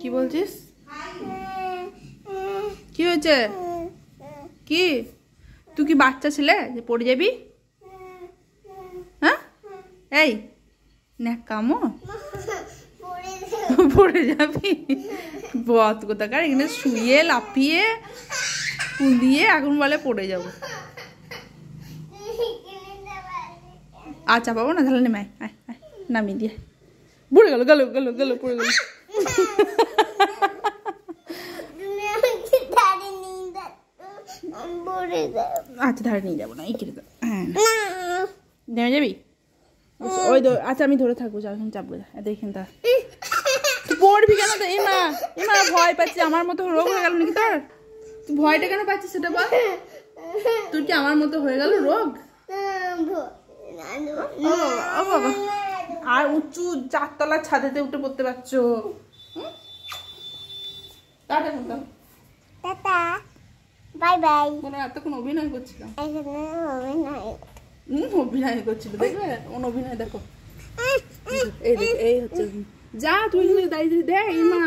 কি বলছিস? কি হয়েছে? কি তুই কি বাচ্চা ছেলে যে পড়ে যাবি? হ্যাঁ এই ন্যাকামো পড়ে যাবি? বত কোথাকার, এখানে শুয়ে লাফিয়ে কুদিয়ে এখন বলে পড়ে যাবো। আচ্ছা পাবো না তাহলে নেমে আয় আয় নামিয়ে দিয়ে পড়ে গেল গেল গেল গেল পড়ে গেল। আচ্ছা ধারে নিয়ে যাবো না, এই কেটে দাও। হ্যাঁ নেমে যাবি? ওই আচ্ছা আমি ধরে থাকবো, যখন চাপবো দেখেন তা পড়বি কেন? তো এমা এমা ভয় পাচ্ছি, আমার মতো রোগ হয়ে গেল নাকি তোর? তুই ভয়টা কেন পাচ্ছিস সেটা বল। তোর কি আমার মতো হয়ে গেল রোগ? ও বাবা, আর উঁচু 4 তলার ছাদেতে উঠে পড়তে পারছো? Tata tata bye bye. মনে হয় এতক্ষণ অভিনয় করছিলাম। অভিনয় করছিল, দেখবে ওন অভিনয় দেখো। এই দেখ এই হচ্ছে যা তুই দাঁড়িয়ে দেখ মা।